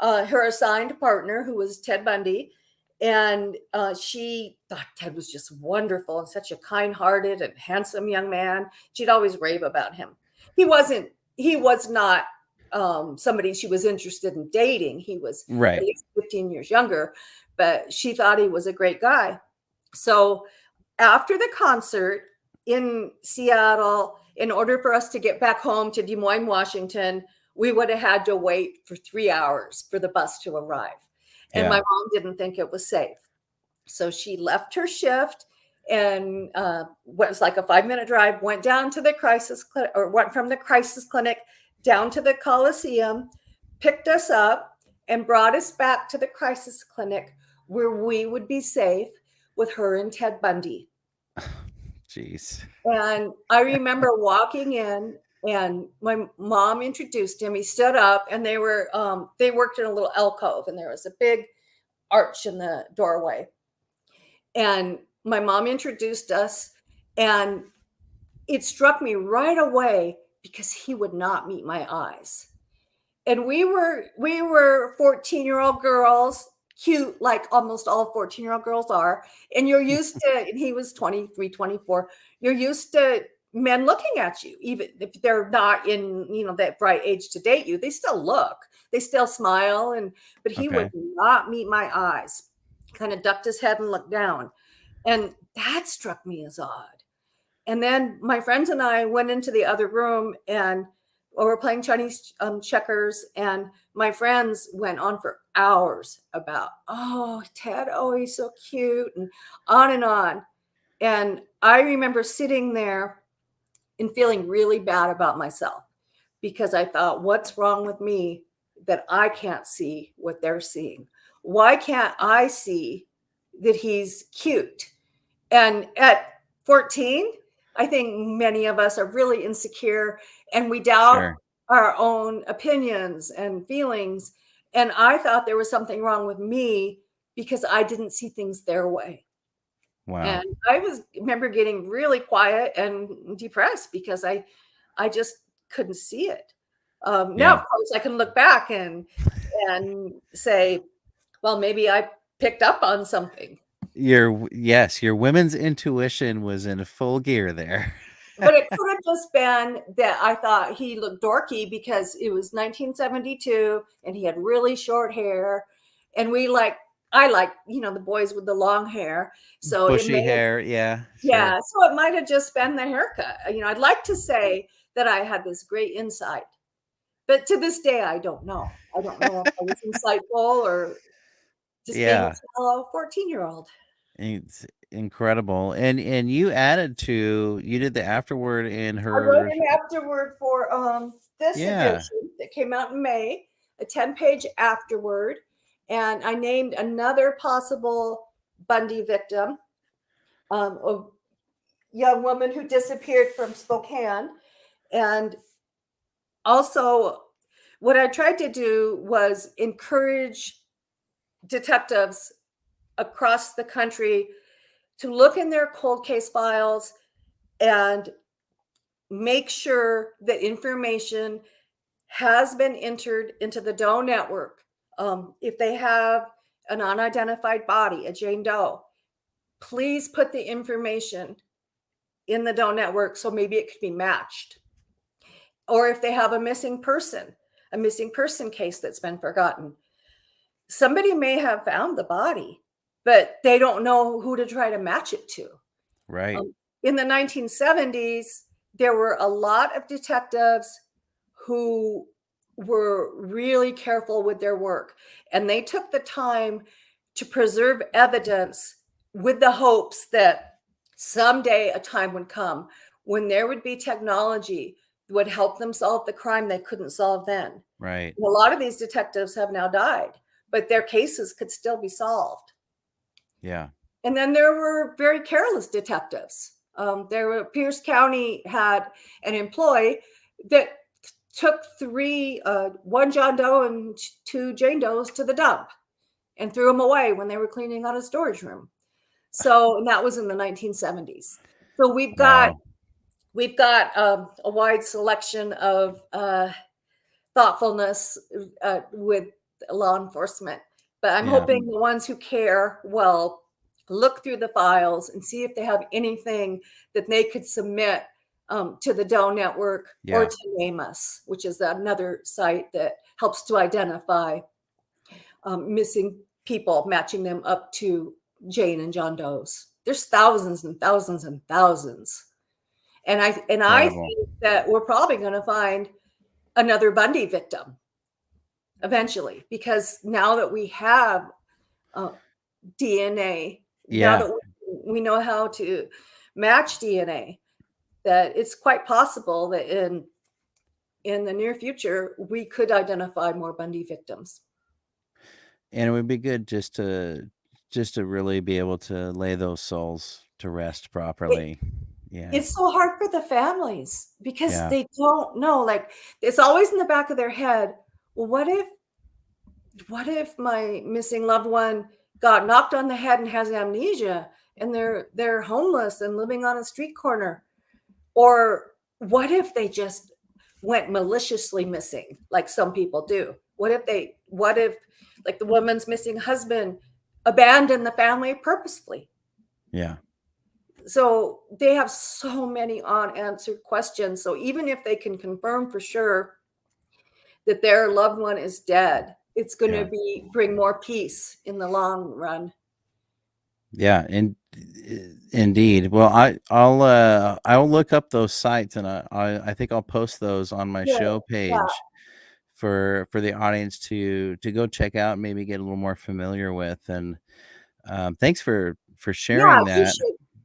assigned partner, who was Ted Bundy. And she thought Ted was just wonderful and such a kind-hearted and handsome young man. She'd always rave about him. He was not somebody she was interested in dating. He was at least 15 years younger, but she thought he was a great guy. So after the concert in Seattle, in order for us to get back home to Des Moines, Washington, we would have had to wait for 3 hours for the bus to arrive. And my mom didn't think it was safe. So she left her shift and was like a 5-minute drive, went down to the crisis clinic, or went from the crisis clinic down to the Coliseum, picked us up and brought us back to the crisis clinic where we would be safe with her and Ted Bundy. Jeez. And I remember walking in, and my mom introduced him. He stood up, and they worked in a little alcove, and there was a big arch in the doorway. And my mom introduced us, and it struck me right away because he would not meet my eyes. And we were 14-year-old girls, cute like almost all 14-year-old girls are. And you're used to, and he was 23, 24. You're used to men looking at you, even if they're not in, that right age to date you. They still look, they still smile, but he would not meet my eyes. Kind of ducked his head and looked down. And that struck me as odd. And then my friends and I went into the other room, and we were playing Chinese checkers, and my friends went on for hours about, oh, Ted, oh, he's so cute, and on and on. And I remember sitting there and feeling really bad about myself, because I thought, what's wrong with me that I can't see what they're seeing? Why can't I see that he's cute? And at 14, I think many of us are really insecure, and we doubt our own opinions and feelings. And I thought there was something wrong with me because I didn't see things their way. Wow. And I remember getting really quiet and depressed because I just couldn't see it. Now, of course, I can look back and say, well, maybe I picked up on something. Your women's intuition was in full gear there. But it could have just been that I thought he looked dorky because it was 1972 and he had really short hair, and I like, the boys with the long hair. So bushy hair. Yeah. Yeah. So it might have just been the haircut. I'd like to say that I had this great insight, but to this day, I don't know. I don't know if I was insightful or just being a fellow 14-year-old. It's incredible. And you did the afterword in her. I wrote an afterword for this edition that came out in May, a 10-page afterword. And I named another possible Bundy victim, a young woman who disappeared from Spokane. And also, what I tried to do was encourage detectives across the country to look in their cold case files and make sure that information has been entered into the Doe network. If they have an unidentified body, a Jane Doe, please put the information in the Doe network so maybe it could be matched. Or if they have a missing person case that's been forgotten, somebody may have found the body, but they don't know who to try to match it to. Right. In the 1970s, there were a lot of detectives who were really careful with their work, and they took the time to preserve evidence with the hopes that someday a time would come when there would be technology that would help them solve the crime they couldn't solve then. Right. And a lot of these detectives have now died, but their cases could still be solved. Yeah. And then there were very careless detectives. Pierce County had an employee that took one John Doe and 2 Jane Does to the dump and threw them away when they were cleaning out a storage room. So, and that was in the 1970s. So we've got a wide selection of thoughtfulness with law enforcement. But I'm hoping the ones who care will look through the files and see if they have anything that they could submit to the Doe Network or to Name Us, which is another site that helps to identify missing people, matching them up to Jane and John Doe's. There's thousands and thousands and thousands. And I think that we're probably going to find another Bundy victim eventually, because now that we have DNA, now that we know how to match DNA, that it's quite possible that in the near future we could identify more Bundy victims. And it would be good just to really be able to lay those souls to rest properly. It's so hard for the families because they don't know. Like, it's always in the back of their head, well, what if my missing loved one got knocked on the head and has amnesia and they're homeless and living on a street corner? Or what if they just went maliciously missing, like some people do? What if like the woman's missing husband abandoned the family purposefully? Yeah. So they have so many unanswered questions. So even if they can confirm for sure that their loved one is dead, it's going to bring more peace in the long run. Yeah, indeed. Well, I'll look up those sites, and I think I'll post those on my show page for the audience to go check out and maybe get a little more familiar with. And thanks for sharing that.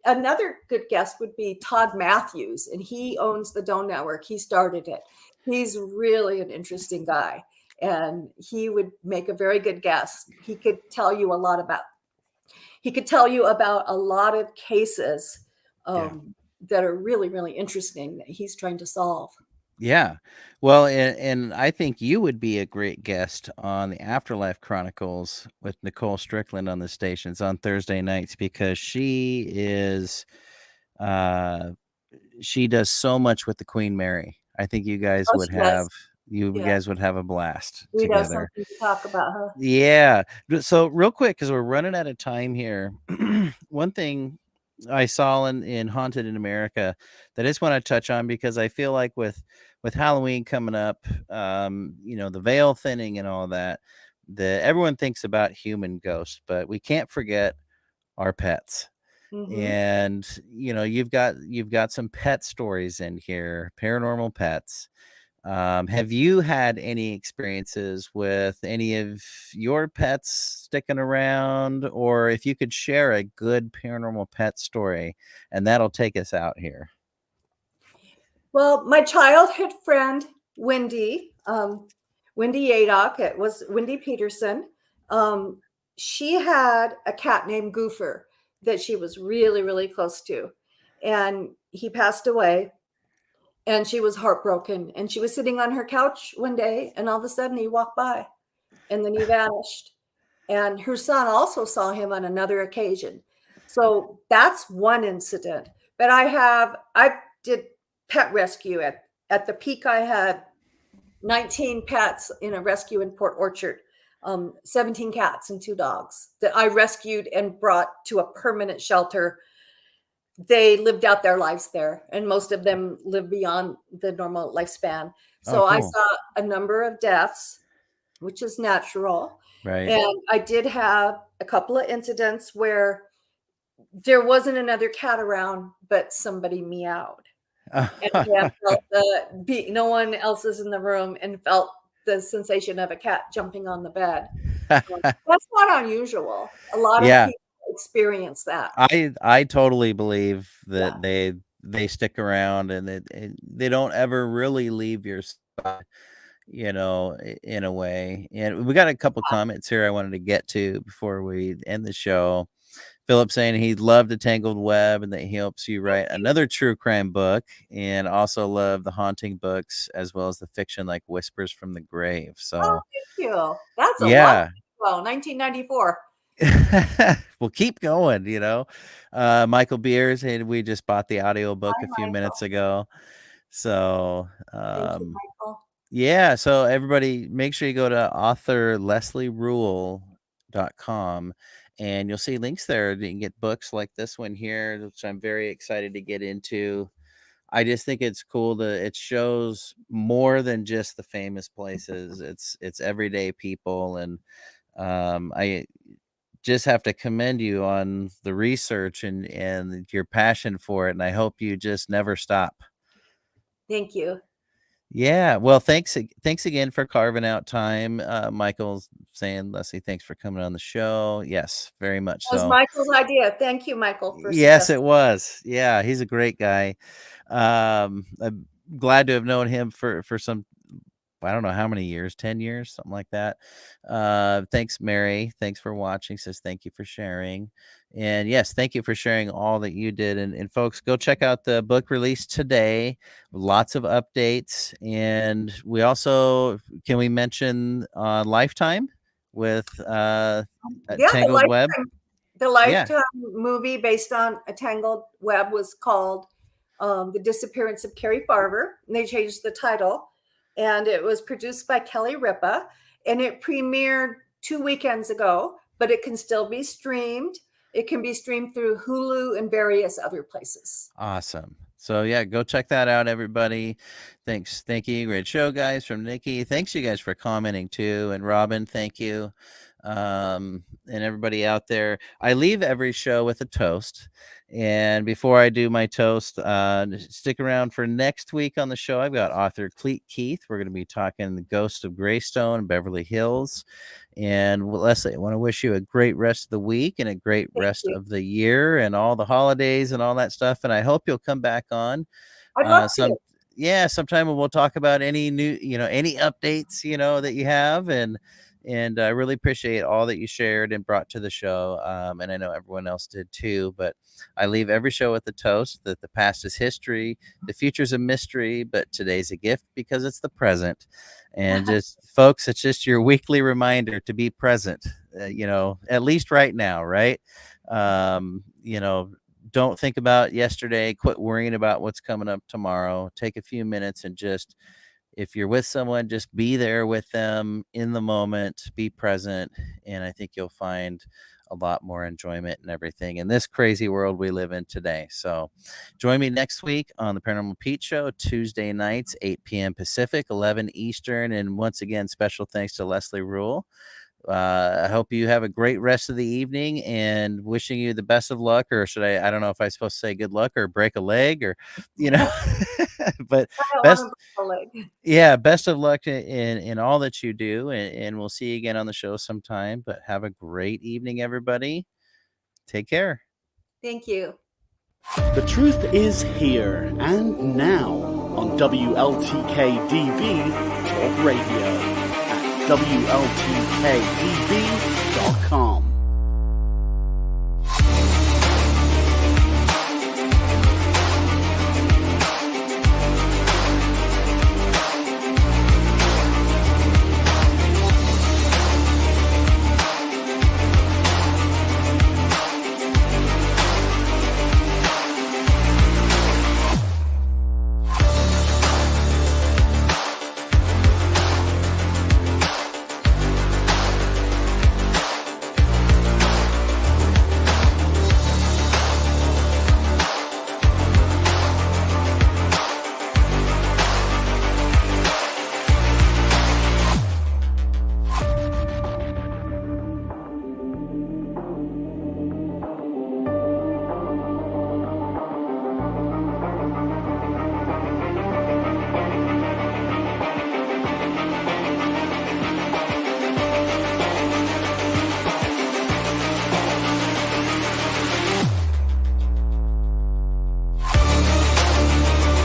Another good guest would be Todd Matthews, and he owns the Doe Network. He started it. He's really an interesting guy, and he would make a very good guest. He could tell you a lot about a lot of cases that are really, really interesting that he's trying to solve. Yeah. Well, and I think you would be a great guest on the Afterlife Chronicles with Nicole Strickland on the stations on Thursday nights, because she does so much with the Queen Mary. I think you guys would have a blast We'd together. have something to talk about, huh? Yeah. So real quick, because we're running out of time here, one thing I saw in Haunted in America that I just want to touch on, because I feel like with Halloween coming up, the veil thinning and all that everyone thinks about human ghosts, but we can't forget our pets. Mm-hmm. And you've got some pet stories in here, paranormal pets. Have you had any experiences with any of your pets sticking around, or if you could share a good paranormal pet story, and that'll take us out here? Well, my childhood friend, Wendy Yadok, it was Wendy Peterson. She had a cat named Goofer that she was really, really close to, and he passed away. And she was heartbroken, and she was sitting on her couch one day, and all of a sudden he walked by and then he vanished. And her son also saw him on another occasion. So that's one incident. But I did pet rescue at the peak. I had 19 pets in a rescue in Port Orchard, 17 cats and 2 dogs that I rescued and brought to a permanent shelter. They lived out their lives there, and most of them live beyond the normal lifespan. So I cool. saw a number of deaths, which is natural. Right. And I did have a couple of incidents where there wasn't another cat around, but somebody meowed. And I felt no one else is in the room, and felt the sensation of a cat jumping on the bed. That's not unusual. A lot of people experience that. I totally believe that they stick around, and they don't ever really leave your side, in a way. And we got a couple comments here I wanted to get to before we end the show. Philip saying he loved the Tangled Web and that he helps you write another true crime book, and also love the haunting books as well as the fiction like Whispers from the Grave. So thank you. That's a lot. Well, 1994. We'll keep going, Michael Beers, and we just bought the audiobook a few minutes ago. So thank you, Michael. Yeah, so everybody make sure you go to authorleslierule.com, and you'll see links there. You can get books like this one here, which I'm very excited to get into. I just think it's cool it shows more than just the famous places. It's everyday people, and I just have to commend you on the research and your passion for it, and I hope you just never stop. Thank you. Yeah, well, thanks again for carving out time. Michael's saying, Leslie, thanks for coming on the show. Yes, very much so. It was Michael's idea. Thank you, Michael. Yes, it was. Yeah, he's a great guy. I'm glad to have known him for some, I don't know how many years, 10 years, something like that. Thanks, Mary. Thanks for watching. Says thank you for sharing. And yes, thank you for sharing all that you did. And folks, go check out the book released today. Lots of updates. And we also, can we mention Lifetime with Tangled Web? The Lifetime movie based on a Tangled Web was called The Disappearance of Cari Farver. And they changed the title. And it was produced by Kelly Ripa, and it premiered 2 weekends ago, but it can still be streamed. It can be streamed through Hulu and various other places. Awesome. So yeah, go check that out, everybody. Thanks. Thank you. Great show, guys, from Nikki. Thanks you guys for commenting too. And Robin, thank you. And everybody out there. I leave every show with a toast. And before I do my toast, stick around for next week on the show. I've got author Cleet Keith. We're going to be talking The Ghost of Greystone, Beverly Hills. And Leslie, I want to wish you a great rest of the week and a great rest of the year and all the holidays and all that stuff. And I hope you'll come back on. I'd love to. Yeah, sometime we'll talk about any new, any updates, that you have. And I really appreciate all that you shared and brought to the show. And I know everyone else did too, but I leave every show with a toast that the past is history, the future's a mystery, but today's a gift because it's the present. And just folks, it's just your weekly reminder to be present, at least right now, right? Don't think about yesterday, quit worrying about what's coming up tomorrow. Take a few minutes and just, if you're with someone, just be there with them in the moment, be present. And I think you'll find a lot more enjoyment and everything in this crazy world we live in today. So join me next week on the Paranormal Pete Show, Tuesday nights, 8 p.m. Pacific, 11 Eastern. And once again, special thanks to Leslie Rule. I hope you have a great rest of the evening and wishing you the best of luck, or should I don't know if I'm supposed to say good luck or break a leg or, but best of luck in all that you do. And we'll see you again on the show sometime, but have a great evening, everybody. Take care. Thank you. The truth is here and now on WLTK-DB Talk Radio at WLTK-DB